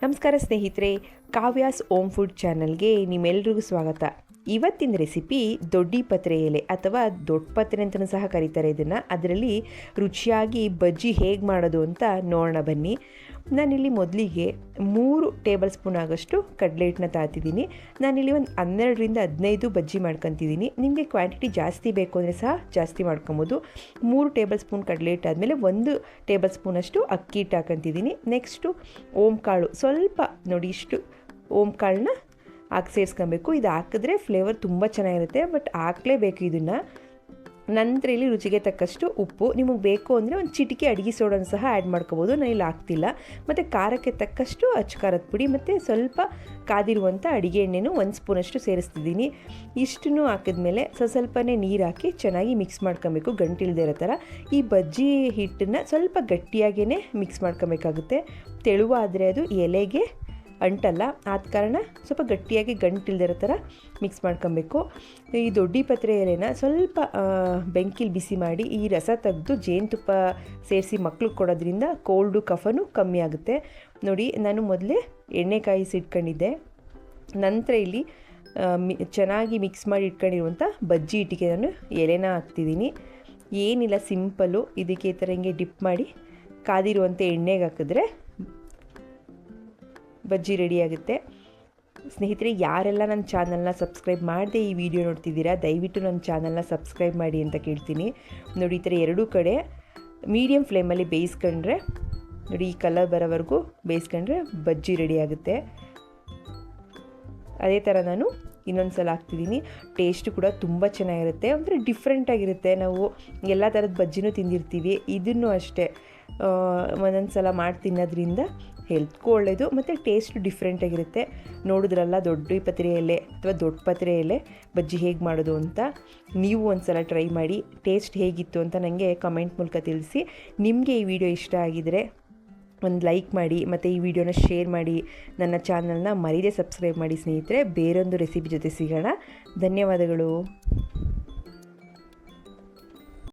ನಮಸ್ಕಾರ ಸ್ನೇಹಿತರೆ, Kavya's ohm food ಚಾನಲ್ಗೆ ನಿಮ್ಮೆಲ್ರಿಗೂ ಸ್ವಾಗತ. ಇವತ್ತಿನ ರೆಸಿಪಿ ದೊಡ್ಡಿ ಪತ್ರೆ ಎಲೆ ಅಥವಾ ದೊಡ್ಡ ಪತ್ರೆ ಅಂತಲೂ ಸಹ ಕರೀತಾರೆ ಇದನ್ನು. ಅದರಲ್ಲಿ ರುಚಿಯಾಗಿ ಬಜ್ಜಿ ಹೇಗೆ ಮಾಡೋದು ಅಂತ ನೋಡೋಣ ಬನ್ನಿ. ನಾನಿಲ್ಲಿ ಮೊದಲಿಗೆ 3 ಟೇಬಲ್ ಸ್ಪೂನ್ ಆಗೋಷ್ಟು ಕಡಲೆ ಹಿಟ್ಟನ್ನ ತಾತಿದ್ದೀನಿ. ನಾನಿಲ್ಲಿ ಒಂದು 12ರಿಂದ 15 ಬಜ್ಜಿ ಮಾಡ್ಕೊತಿದ್ದೀನಿ. ನಿಮಗೆ ಕ್ವಾಂಟಿಟಿ ಜಾಸ್ತಿ ಬೇಕು ಅಂದರೆ ಸಹ ಜಾಸ್ತಿ ಮಾಡ್ಕೊಬೋದು. 3 ಟೇಬಲ್ ಸ್ಪೂನ್ ಕಡಲೆ ಹಿಟ್ಟು ಆದಮೇಲೆ 1 ಟೇಬಲ್ ಸ್ಪೂನಷ್ಟು ಅಕ್ಕಿ ಹಿಟ್ಟು ಹಾಕೊತಿದ್ದೀನಿ. ನೆಕ್ಸ್ಟು ಓಮ್ ಕಾಳು ಸ್ವಲ್ಪ ನೋಡಿ, ಇಷ್ಟು ಓಮ್ ಕಾಳನ್ನ ಸೇರಿಸ್ಕೊಬೇಕು. ಇದು ಹಾಕಿದ್ರೆ ಫ್ಲೇವರ್ ತುಂಬ ಚೆನ್ನಾಗಿರುತ್ತೆ, ಬಟ್ ಹಾಕಲೇಬೇಕು ಇದನ್ನು. ನಂತರ ಇಲ್ಲಿ ರುಚಿಗೆ ತಕ್ಕಷ್ಟು ಉಪ್ಪು, ನಿಮಗೆ ಬೇಕು ಅಂದರೆ ಒಂದು ಚಿಟಿಕೆ ಅಡುಗೆ ಸೋಡನ್ನು ಸಹ ಆ್ಯಡ್ ಮಾಡ್ಕೋಬೋದು. ನಾನು ಇಲ್ಲಿ ಹಾಕ್ತಿಲ್ಲ. ಮತ್ತು ಖಾರಕ್ಕೆ ತಕ್ಕಷ್ಟು ಅಚ್ಚ ಖಾರದ ಪುಡಿ ಮತ್ತು ಸ್ವಲ್ಪ ಕಾದಿರುವಂಥ ಅಡುಗೆ ಎಣ್ಣೆನೂ 1 ಸ್ಪೂನಷ್ಟು ಸೇರಿಸ್ತಿದ್ದೀನಿ. ಇಷ್ಟನ್ನು ಹಾಕಿದ್ಮೇಲೆ ಸ್ವಲ್ಪನೇ ನೀರು ಹಾಕಿ ಚೆನ್ನಾಗಿ ಮಿಕ್ಸ್ ಮಾಡ್ಕೊಬೇಕು, ಗಂಟಿಲ್ದೇ ಇರೋ ಥರ. ಈ ಬಜ್ಜಿ ಹಿಟ್ಟನ್ನು ಸ್ವಲ್ಪ ಗಟ್ಟಿಯಾಗೇ ಮಿಕ್ಸ್ ಮಾಡ್ಕೊಬೇಕಾಗುತ್ತೆ. ತೆಳುವಾದರೆ ಅದು ಎಲೆಗೆ ಅಂಟಲ್ಲ, ಆದ ಕಾರಣ ಸ್ವಲ್ಪ ಗಟ್ಟಿಯಾಗಿ ಗಂಟಿಲ್ದಿರೋ ಥರ ಮಿಕ್ಸ್ ಮಾಡ್ಕೊಬೇಕು. ಈ ದೊಡ್ಡಿ ಪತ್ರೆ ಎಲೆನ ಸ್ವಲ್ಪ ಬೆಂಕಿಲಿ ಬಿಸಿ ಮಾಡಿ ಈ ರಸ ತೆಗೆದು ಜೇನುತುಪ್ಪ ಸೇರಿಸಿ ಮಕ್ಳಿಗೆ ಕೊಡೋದ್ರಿಂದ ಕೋಲ್ಡು ಕಫನೂ ಕಮ್ಮಿ ಆಗುತ್ತೆ. ನೋಡಿ, ನಾನು ಮೊದಲೇ ಎಣ್ಣೆ ಕಾಯಿಸಿ ಇಟ್ಕೊಂಡಿದ್ದೆ. ನಂತರ ಇಲ್ಲಿ ಚೆನ್ನಾಗಿ ಮಿಕ್ಸ್ ಮಾಡಿ ಇಟ್ಕೊಂಡಿರುವಂಥ ಬಜ್ಜಿ ಹಿಟ್ಟಿಗೆ ನಾನು ಎಲೆನ ಹಾಕ್ತಿದ್ದೀನಿ. ಏನಿಲ್ಲ, ಸಿಂಪಲ್ಲು. ಇದಕ್ಕೆ ಈ ಥರ ಹಿಂಗೆ ಡಿಪ್ ಮಾಡಿ ಕಾದಿರುವಂಥ ಎಣ್ಣೆಗೆ ಹಾಕಿದ್ರೆ ಬಜ್ಜಿ ರೆಡಿಯಾಗುತ್ತೆ. ಸ್ನೇಹಿತರೆ, ಯಾರೆಲ್ಲ ನನ್ನ ಚಾನಲ್ನ ಸಬ್ಸ್ಕ್ರೈಬ್ ಮಾಡದೆ ಈ ವಿಡಿಯೋ ನೋಡ್ತಿದ್ದೀರಾ, ದಯವಿಟ್ಟು ನನ್ನ ಚಾನಲ್ನ ಸಬ್ಸ್ಕ್ರೈಬ್ ಮಾಡಿ ಅಂತ ಕೇಳ್ತೀನಿ. ನೋಡಿ, ಈ ಥರ ಎರಡೂ ಕಡೆ ಮೀಡಿಯಮ್ ಫ್ಲೇಮಲ್ಲಿ ಬೇಯಿಸ್ಕೊಂಡ್ರೆ, ನೋಡಿ ಈ ಕಲರ್ ಬರೋವರೆಗೂ ಬೇಯಿಸ್ಕೊಂಡ್ರೆ ಬಜ್ಜಿ ರೆಡಿಯಾಗುತ್ತೆ. ಅದೇ ಥರ ನಾನು ಇನ್ನೊಂದು ಸಲ ಹಾಕ್ತಿದ್ದೀನಿ. ಟೇಸ್ಟು ಕೂಡ ತುಂಬ ಚೆನ್ನಾಗಿರುತ್ತೆ, ಅಂದರೆ ಡಿಫ್ರೆಂಟಾಗಿರುತ್ತೆ. ನಾವು ಎಲ್ಲ ಥರದ ಬಜ್ಜಿನೂ ತಿಂದಿರ್ತೀವಿ, ಇದನ್ನು ಅಷ್ಟೇ ಒಂದೊಂದು ಸಲ ಮಾಡಿ ತಿನ್ನೋದ್ರಿಂದ ಹೆಲ್ತ್ಗೂ ಒಳ್ಳೆಯದು ಮತ್ತು ಟೇಸ್ಟು ಡಿಫ್ರೆಂಟಾಗಿರುತ್ತೆ. ನೋಡಿದ್ರಲ್ಲ ದೊಡ್ಡ ಪತ್ರೆ ಎಲೆ ಅಥವಾ ದೊಡ್ಡ ಪತ್ರೆ ಎಲೆ ಬಜ್ಜಿ ಹೇಗೆ ಮಾಡೋದು ಅಂತ. ನೀವು ಒಂದು ಸಲ ಟ್ರೈ ಮಾಡಿ, ಟೇಸ್ಟ್ ಹೇಗಿತ್ತು ಅಂತ ನನಗೆ ಕಮೆಂಟ್ ಮೂಲಕ ತಿಳಿಸಿ. ನಿಮಗೆ ಈ ವಿಡಿಯೋ ಇಷ್ಟ ಆಗಿದರೆ ಒಂದು ಲೈಕ್ ಮಾಡಿ ಮತ್ತು ಈ ವಿಡಿಯೋನ ಶೇರ್ ಮಾಡಿ. ನನ್ನ ಚಾನಲ್ನ ಮರೀದೆ ಸಬ್ಸ್ಕ್ರೈಬ್ ಮಾಡಿ ಸ್ನೇಹಿತರೆ. ಬೇರೊಂದು ರೆಸಿಪಿ ಜೊತೆ ಸಿಗೋಣ. ಧನ್ಯವಾದಗಳು.